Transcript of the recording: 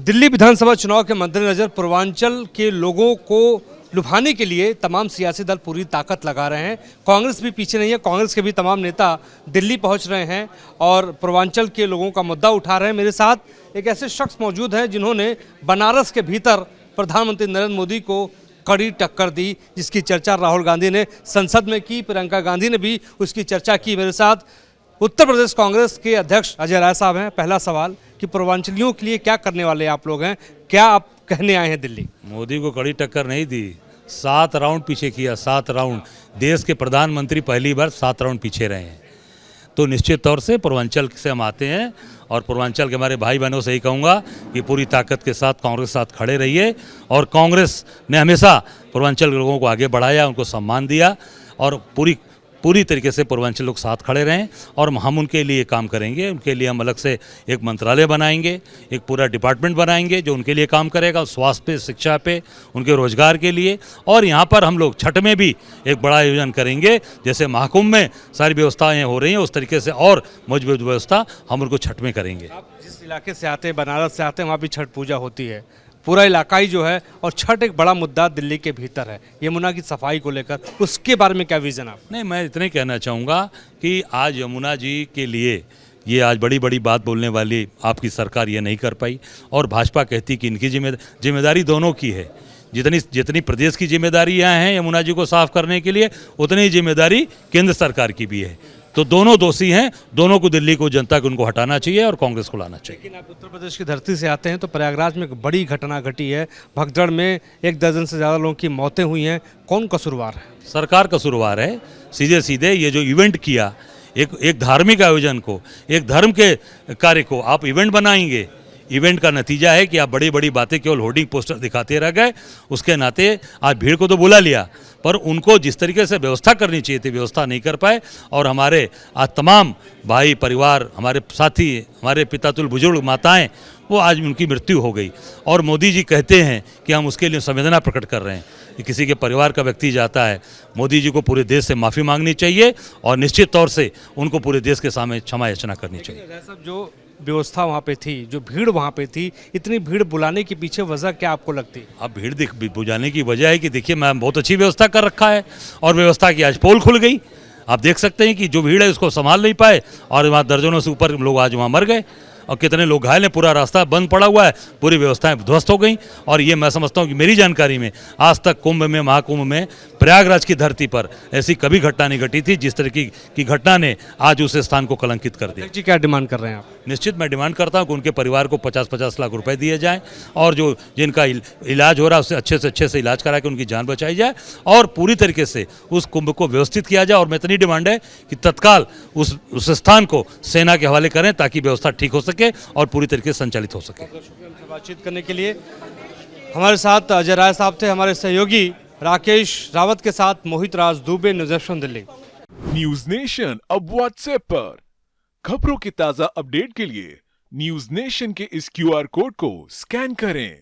दिल्ली विधानसभा चुनाव के मद्देनजर पूर्वांचल के लोगों को लुभाने के लिए तमाम सियासी दल पूरी ताकत लगा रहे हैं। कांग्रेस भी पीछे नहीं है। कांग्रेस के भी तमाम नेता दिल्ली पहुंच रहे हैं और पूर्वांचल के लोगों का मुद्दा उठा रहे हैं। मेरे साथ एक ऐसे शख्स मौजूद हैं जिन्होंने बनारस के भीतर प्रधानमंत्री नरेंद्र मोदी को कड़ी टक्कर दी, जिसकी चर्चा राहुल गांधी ने संसद में की, प्रियंका गांधी ने भी उसकी चर्चा की। मेरे साथ उत्तर प्रदेश कांग्रेस के अध्यक्ष अजय राय साहब हैं। पहला सवाल कि पूर्वांचलियों के लिए क्या करने वाले आप लोग हैं, क्या आप कहने आए हैं दिल्ली? मोदी को कड़ी टक्कर नहीं दी, 7 राउंड पीछे किया, 7 राउंड। देश के प्रधानमंत्री पहली बार 7 राउंड पीछे रहे हैं। तो निश्चित तौर से पूर्वांचल से हम आते हैं और पूर्वांचल के हमारे भाई बहनों से ही कहूँगा कि पूरी ताकत के साथ कांग्रेस के साथ खड़े रहिए। और कांग्रेस ने हमेशा पूर्वांचल के लोगों को आगे बढ़ाया, उनको सम्मान दिया और पूरी तरीके से पूर्वांचल लोग साथ खड़े रहें और हम उनके लिए काम करेंगे। उनके लिए हम अलग से एक मंत्रालय बनाएंगे, एक पूरा डिपार्टमेंट बनाएंगे जो उनके लिए काम करेगा, स्वास्थ्य पे, शिक्षा पे, उनके रोजगार के लिए। और यहाँ पर हम लोग छठ में भी एक बड़ा आयोजन करेंगे। जैसे महाकुंभ में सारी व्यवस्थाएं हो रही हैं, उस तरीके से और मजबूत व्यवस्था हम उनको छठ में करेंगे। आप जिस इलाके से आते हैं, बनारस से आते हैं, वहाँ भी छठ पूजा होती है, पूरा इलाका ही जो है, और छठ एक बड़ा मुद्दा दिल्ली के भीतर है, यमुना की सफाई को लेकर। उसके बारे में क्या विजन आप? नहीं, मैं इतने कहना चाहूँगा कि आज यमुना जी के लिए ये आज बड़ी बड़ी बात बोलने वाली आपकी सरकार ये नहीं कर पाई। और भाजपा कहती कि इनकी जिम्मेदारी दोनों की है। जितनी प्रदेश की जिम्मेदारी यहाँ है यमुना जी को साफ करने के लिए, उतनी ही जिम्मेदारी केंद्र सरकार की भी है। तो दोनों दोषी हैं, दोनों को दिल्ली को जनता को उनको हटाना चाहिए और कांग्रेस को लाना चाहिए। लेकिन आप उत्तर प्रदेश की धरती से आते हैं तो प्रयागराज में एक बड़ी घटना घटी है। भगदड़ में 1 दर्जन से ज़्यादा लोगों की मौतें हुई हैं। कौन कसूरवार है? सरकार कसूरवार है। सीधे ये जो इवेंट किया, एक धार्मिक आयोजन को, एक धर्म के कार्य को आप इवेंट बनाएंगे। इवेंट का नतीजा है कि आप बड़ी बड़ी बातें केवल होर्डिंग पोस्टर दिखाते रह गए। उसके नाते आज भीड़ को तो बुला लिया, पर उनको जिस तरीके से व्यवस्था करनी चाहिए थी व्यवस्था नहीं कर पाए। और हमारे आज तमाम भाई परिवार, हमारे साथी, हमारे पितातुल बुजुर्ग माताएं, वो आज उनकी मृत्यु हो गई। और मोदी जी कहते हैं कि हम उसके लिए संवेदना प्रकट कर रहे हैं कि किसी के परिवार का व्यक्ति जाता है, मोदी जी को पूरे देश से माफ़ी मांगनी चाहिए और निश्चित तौर से उनको पूरे देश के सामने क्षमा याचना करनी चाहिए। जो व्यवस्था वहाँ पे थी, जो भीड़ वहाँ पे थी, इतनी भीड़ बुलाने के पीछे वजह क्या आपको लगती है? अब भीड़ बुझाने की वजह है कि देखिए, मैं बहुत अच्छी व्यवस्था कर रखा है और व्यवस्था की आज पोल खुल गई। आप देख सकते हैं कि जो भीड़ है उसको संभाल नहीं पाए और वहाँ दर्जनों से ऊपर लोग आज वहाँ मर गए और कितने लोग घायल हैं। पूरा रास्ता बंद पड़ा हुआ है, पूरी व्यवस्थाएं ध्वस्त हो गई। और ये मैं समझता हूँ कि मेरी जानकारी में आज तक कुंभ में, महाकुंभ में, प्रयागराज की धरती पर ऐसी कभी घटना नहीं घटी थी जिस तरह की घटना ने आज उस स्थान को कलंकित कर दिया। जी, क्या डिमांड कर रहे हैं आप? निश्चित मैं डिमांड करता हूं कि उनके परिवार को 50-50 लाख रुपए दिए जाएं और जो जिनका इलाज हो रहा है उससे अच्छे से इलाज करा के उनकी जान बचाई जाए और पूरी तरीके से उस कुंभ को व्यवस्थित किया जाए। और मैं इतनी डिमांड है कि तत्काल उस स्थान को सेना के हवाले करें ताकि व्यवस्था ठीक हो सके और पूरी तरीके से संचालित हो सके। बातचीत करने के लिए हमारे साथ अजय राय साहब थे। हमारे सहयोगी राकेश रावत के साथ Mohit Raj Dubey, news Delhi. News nation अब व्हाट्सएप पर खबरों की ताजा अपडेट के लिए न्यूज नेशन के इस QR कोड को स्कैन करें।